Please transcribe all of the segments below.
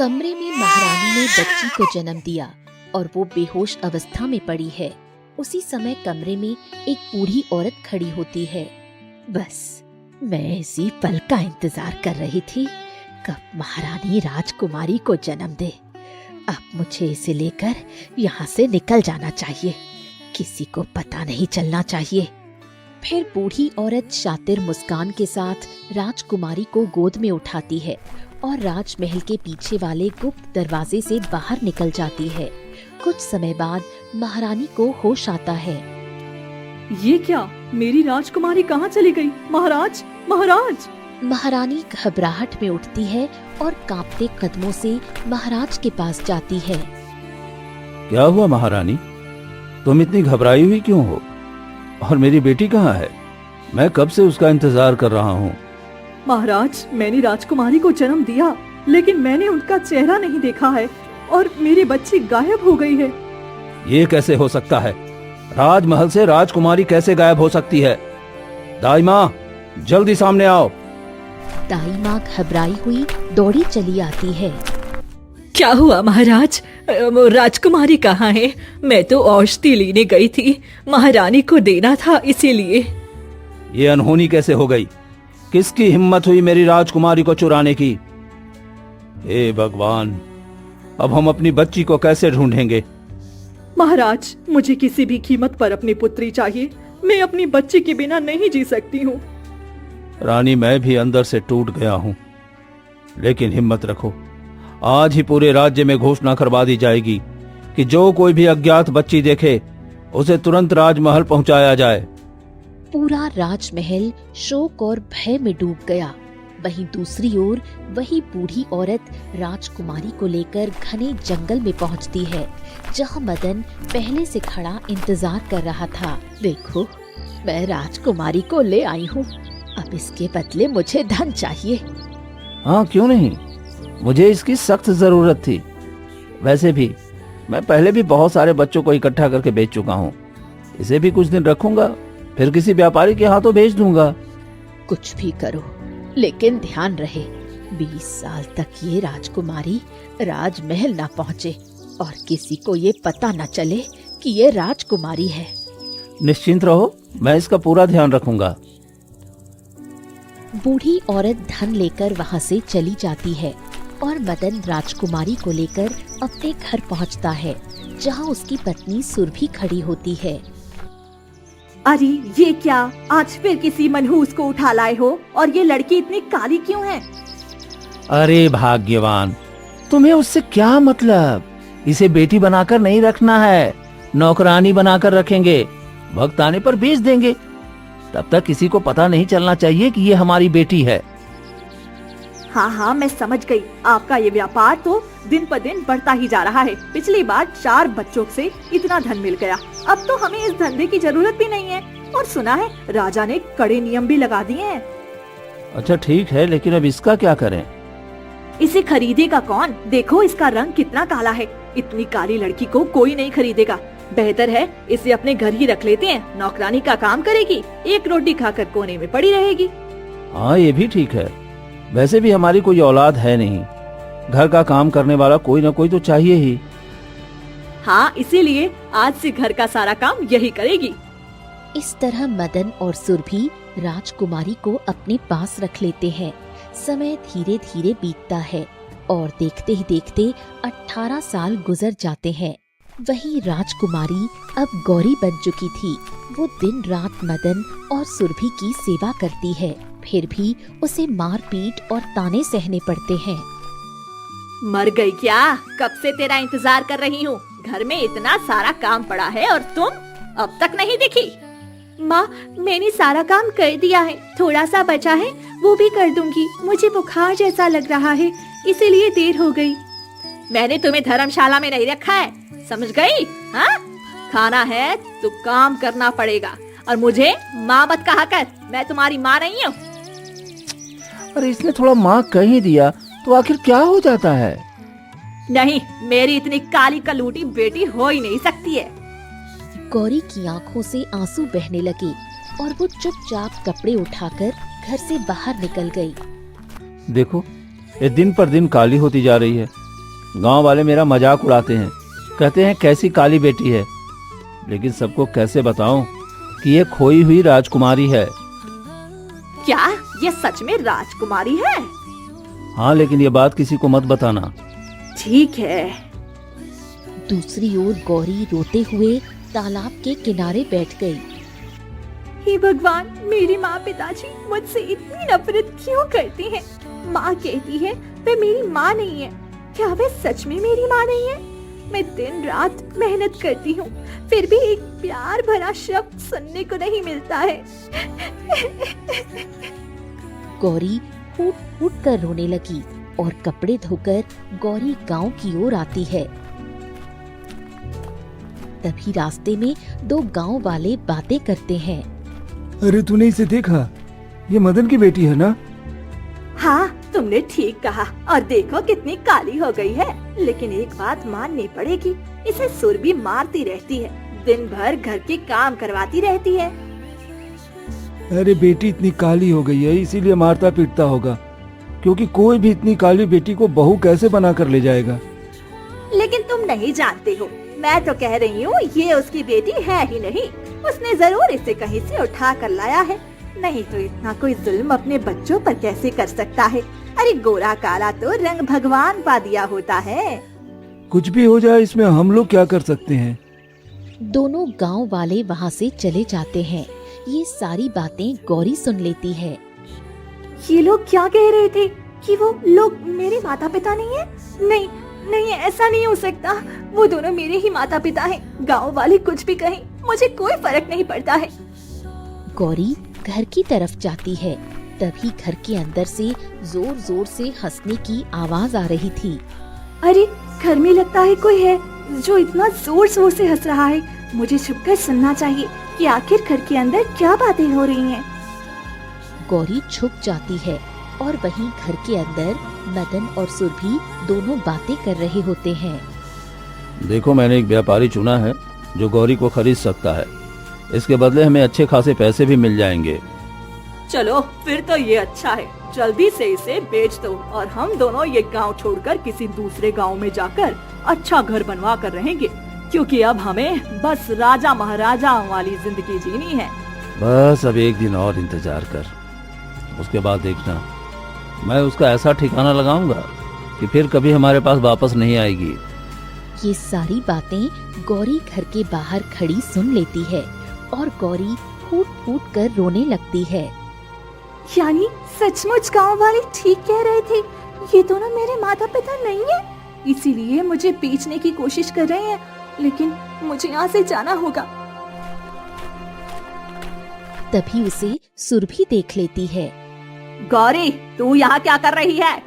कमरे में महारानी ने बच्ची को जन्म दिया और वो बेहोश अवस्था में पड़ी है। उसी समय कमरे में एक बूढ़ी औरत खड़ी होती है। बस मैं इसी पल का इंतजार कर रही थी, कब महारानी राजकुमारी को जन्म दे। अब मुझे इसे लेकर यहाँ से निकल जाना चाहिए, किसी को पता नहीं चलना चाहिए। फिर बूढ़ी औरत शातिर मुस्कान के साथ राजकुमारी को गोद में उठाती है और राजमहल के पीछे वाले गुप्त दरवाजे से बाहर निकल जाती है। कुछ समय बाद महारानी को होश आता है। ये क्या, मेरी राजकुमारी कहाँ चली गई? महाराज, महाराज! महारानी घबराहट में उठती है और कांपते कदमों से महाराज के पास जाती है। क्या हुआ महारानी, तुम इतनी घबराई हुई क्यों हो? और मेरी बेटी कहाँ है? मैं कब से उसका इंतजार कर रहा हूँ। महाराज, मैंने राजकुमारी को जन्म दिया, लेकिन मैंने उनका चेहरा नहीं देखा है और मेरी बच्ची गायब हो गई है। ये कैसे हो सकता है? राजमहल से राजकुमारी कैसे गायब हो सकती है? दाई माँ, जल्दी सामने आओ। दाई माँ घबराई हुई दौड़ी चली आती है। क्या हुआ महाराज? राजकुमारी कहाँ है? मैं तो औषधि लेने गई थी, महारानी को देना था इसीलिए। ये अनहोनी कैसे हो गई? किसकी हिम्मत हुई मेरी राजकुमारी को चुराने की? हे भगवान, अब हम अपनी बच्ची को कैसे ढूंढेंगे? महाराज, मुझे किसी भी कीमत पर अपनी पुत्री चाहिए। मैं अपनी बच्ची के बिना नहीं जी सकती हूँ। रानी, मैं भी अंदर से टूट गया हूँ, लेकिन हिम्मत रखो, आज ही पूरे राज्य में घोषणा करवा दी जाएगी कि जो कोई भी अज्ञात बच्ची देखे उसे तुरंत राजमहल पहुंचाया जाए। पूरा राजमहल शोक और भय में डूब गया। वहीं दूसरी ओर वही बूढ़ी औरत राजकुमारी को लेकर घने जंगल में पहुंचती है, जहां मदन पहले से खड़ा इंतजार कर रहा था। देखो, मैं राजकुमारी को ले आई हूँ, अब इसके बदले मुझे धन चाहिए। हाँ, क्यों नहीं, मुझे इसकी सख्त जरूरत थी। वैसे भी मैं पहले भी बहुत सारे बच्चों को इकट्ठा करके बेच चुका हूँ। इसे भी कुछ दिन रखूंगा, फिर किसी व्यापारी के हाथों भेज दूंगा। कुछ भी करो, लेकिन ध्यान रहे 20 साल तक ये राजकुमारी राजमहल ना पहुँचे और किसी को ये पता न चले कि ये राजकुमारी है। निश्चिंत रहो, मैं इसका पूरा ध्यान रखूंगा। बूढ़ी औरत धन लेकर वहाँ से चली जाती है और मदन राजकुमारी को लेकर अपने घर पहुँचता है, जहाँ उसकी पत्नी सुरभि खड़ी होती है। अरे ये क्या, आज फिर किसी मनहूस को उठा लाए हो? और ये लड़की इतनी काली क्यों है? अरे भाग्यवान, तुम्हें उससे क्या मतलब? इसे बेटी बनाकर नहीं रखना है, नौकरानी बनाकर रखेंगे। वक्त आने पर बेच देंगे, तब तक किसी को पता नहीं चलना चाहिए कि ये हमारी बेटी है। हाँ हाँ, मैं समझ गई। आपका ये व्यापार तो दिन पर दिन बढ़ता ही जा रहा है। पिछली बार 4 बच्चों से इतना धन मिल गया, अब तो हमें इस धंधे की जरूरत भी नहीं है। और सुना है राजा ने कड़े नियम भी लगा दिए हैं। अच्छा ठीक है, लेकिन अब इसका क्या करें? इसे खरीदेगा कौन? देखो इसका रंग कितना काला है। इतनी काली लड़की को कोई नहीं खरीदेगा। बेहतर है इसे अपने घर ही रख लेते हैं, नौकरानी का काम करेगी, एक रोटी खाकर कोने में पड़ी रहेगी। हाँ, ये भी ठीक है। वैसे भी हमारी कोई औलाद है नहीं, घर का काम करने वाला कोई ना कोई तो चाहिए ही। हाँ, इसीलिए आज से घर का सारा काम यही करेगी। इस तरह मदन और सुरभि राजकुमारी को अपने पास रख लेते हैं। समय धीरे धीरे बीतता है और देखते ही देखते 18 साल गुजर जाते हैं। वहीं राजकुमारी अब गौरी बन चुकी थी। वो दिन रात मदन और सुरभि की सेवा करती है, फिर भी उसे मार पीट और ताने सहने पड़ते हैं। मर गई क्या? कब से तेरा इंतजार कर रही हूँ। घर में इतना सारा काम पड़ा है और तुम अब तक नहीं दिखी। माँ, मैंने सारा काम कर दिया है, थोड़ा सा बचा है वो भी कर दूंगी। मुझे बुखार जैसा लग रहा है, इसीलिए देर हो गई। मैंने तुम्हें धर्मशाला में नहीं रखा है, समझ गई? हाँ, खाना है तो काम करना पड़ेगा और मुझे माँ मत कहा कर, मैं तुम्हारी माँ नहीं हूँ। अरे इसने थोड़ा माँ कह ही दिया तो आखिर क्या हो जाता है? नहीं, मेरी इतनी काली कलूटी बेटी हो ही नहीं सकती है। गौरी की आंखों से आंसू बहने लगे और वो चुपचाप कपड़े उठाकर घर से बाहर निकल गई। देखो, ये दिन पर दिन काली होती जा रही है। गांव वाले मेरा मजाक उड़ाते हैं, कहते हैं कैसी काली बेटी है। लेकिन सबको कैसे बताऊं कि ये खोई हुई राजकुमारी है। क्या ये सच में राजकुमारी है? हाँ, लेकिन ये बात किसी को मत बताना। ठीक है। दूसरी ओर गौरी रोते हुए तालाब के किनारे बैठ गई। हे भगवान, मेरी माँ पिताजी मुझसे इतनी नफरत क्यों करती हैं? माँ कहती है वे मेरी माँ नहीं है। क्या वे सच में मेरी माँ नहीं है? मैं दिन रात मेहनत करती हूँ, फिर भी एक प्यार भरा शब्द सुनने को नहीं मिलता है। गौरी फूट फूट कर रोने लगी और कपड़े धोकर गौरी गांव की ओर आती है। तभी रास्ते में दो गांव वाले बातें करते हैं। अरे तूने इसे देखा? ये मदन की बेटी है ना? हाँ, तुमने ठीक कहा। और देखो कितनी काली हो गई है। लेकिन एक बात माननी पड़ेगी, इसे सुरभि मारती रहती है, दिन भर घर के काम करवाती रहती है। अरे बेटी इतनी काली हो गई है इसीलिए मारता पीटता होगा, क्योंकि कोई भी इतनी काली बेटी को बहू कैसे बना कर ले जाएगा। लेकिन तुम नहीं जानते हो, मैं तो कह रही हूँ ये उसकी बेटी है ही नहीं। उसने जरूर इसे कहीं से उठा कर लाया है, नहीं तो इतना कोई जुल्म अपने बच्चों पर कैसे कर सकता है? अरे गोरा काला तो रंग भगवान पा दिया होता है। कुछ भी हो जाए, इसमें हम लोग क्या कर सकते हैं? दोनों गांव वाले वहां से चले जाते हैं। ये सारी बातें गौरी सुन लेती है। ये लोग क्या कह रहे थे कि वो लोग मेरे माता पिता नहीं है? नहीं नहीं, ऐसा नहीं हो सकता। वो दोनों मेरे ही माता पिता हैं। गांव वाले कुछ भी कहें, मुझे कोई फर्क नहीं पड़ता है। गौरी घर की तरफ जाती है, तभी घर के अंदर से जोर जोर से हंसने की आवाज आ रही थी। अरे घर में लगता है कोई है जो इतना जोर जोर से हंस रहा है। मुझे छुपकर सुनना चाहिए कि आखिर घर के अंदर क्या बातें हो रही हैं। गौरी छुप जाती है और वहीं घर के अंदर मदन और सुरभि दोनों बातें कर रहे होते हैं। देखो, मैंने एक व्यापारी चुना है जो गौरी को खरीद सकता है। इसके बदले हमें अच्छे खासे पैसे भी मिल जाएंगे। चलो फिर तो ये अच्छा है, जल्दी से इसे बेच दो और हम दोनों ये गांव छोड़कर किसी दूसरे गांव में जाकर अच्छा घर बनवा कर रहेंगे, क्योंकि अब हमें बस राजा महाराजा वाली जिंदगी जीनी है। बस अब एक दिन और इंतजार कर, उसके बाद देखना मैं उसका ऐसा ठिकाना लगाऊंगा कि फिर कभी हमारे पास वापस नहीं आएगी। ये सारी बातें गौरी घर के बाहर खड़ी सुन लेती है और गौरी फूट फूट कर रोने लगती है। यानी सचमुच गांव वाले ठीक कह रहे थे, ये दोनों मेरे माता पिता नहीं है, इसीलिए मुझे बेचने की कोशिश कर रहे हैं। लेकिन मुझे यहाँ से जाना होगा। तभी उसे सुरभि देख लेती है। गौरी, तू यहाँ क्या कर रही है?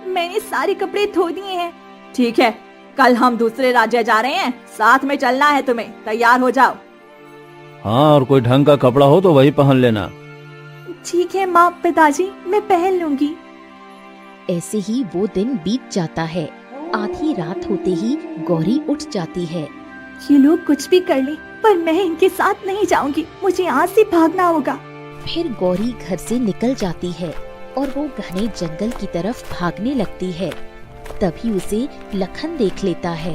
मैंने सारे कपड़े धो दिए हैं। ठीक है, कल हम दूसरे राज्य जा रहे हैं, साथ में चलना है तुम्हें, तैयार हो जाओ। हाँ, और कोई ढंग का कपड़ा हो तो वही पहन लेना। ठीक है माँ पिताजी, मैं पहन लूंगी। ऐसे ही वो दिन बीत जाता है। आधी रात होते ही गौरी उठ जाती है। ये लोग कुछ भी कर ले, पर मैं इनके साथ नहीं जाऊंगी, मुझे यहाँ से भागना होगा। फिर गौरी घर से निकल जाती है और वो घने जंगल की तरफ भागने लगती है। तभी उसे लखन देख लेता है।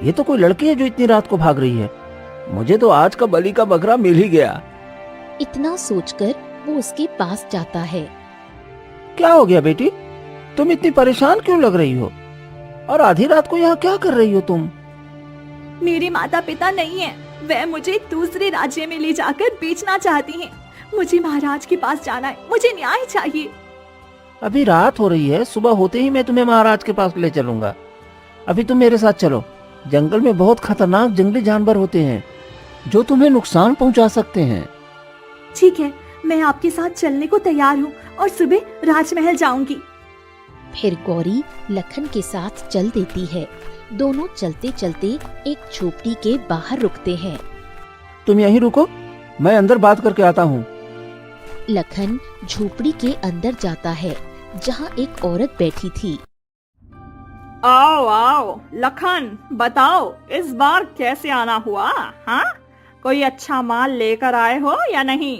ये तो कोई लड़की है जो इतनी रात को भाग रही है। मुझे तो आज का बलि का बकरा मिल ही गया। इतना सोचकर वो उसके पास जाता है। क्या हो गया बेटी, तुम इतनी परेशान क्यों लग रही हो? और आधी रात को यहाँ क्या कर रही हो तुम? मेरे माता पिता नहीं है, वह मुझे दूसरे राज्य में ले जाकर बेचना चाहती हैं। मुझे महाराज के पास जाना है, मुझे न्याय चाहिए। अभी रात हो रही है, सुबह होते ही मैं तुम्हें महाराज के पास ले चलूंगा। अभी तुम मेरे साथ चलो। जंगल में बहुत खतरनाक जंगली जानवर होते हैं जो तुम्हें नुकसान पहुंचा सकते हैं। ठीक है, मैं आपके साथ चलने को तैयार हूँ और सुबह राजमहल जाऊंगी। फिर गौरी लखन के साथ चल देती है। दोनों चलते चलते एक झोपड़ी के बाहर रुकते हैं। तुम यहीं रुको, मैं अंदर बात करके आता हूँ। लखन झोपड़ी के अंदर जाता है जहाँ एक औरत बैठी थी। आओ आओ लखन, बताओ इस बार कैसे आना हुआ? हाँ, कोई अच्छा माल लेकर आए हो या नहीं?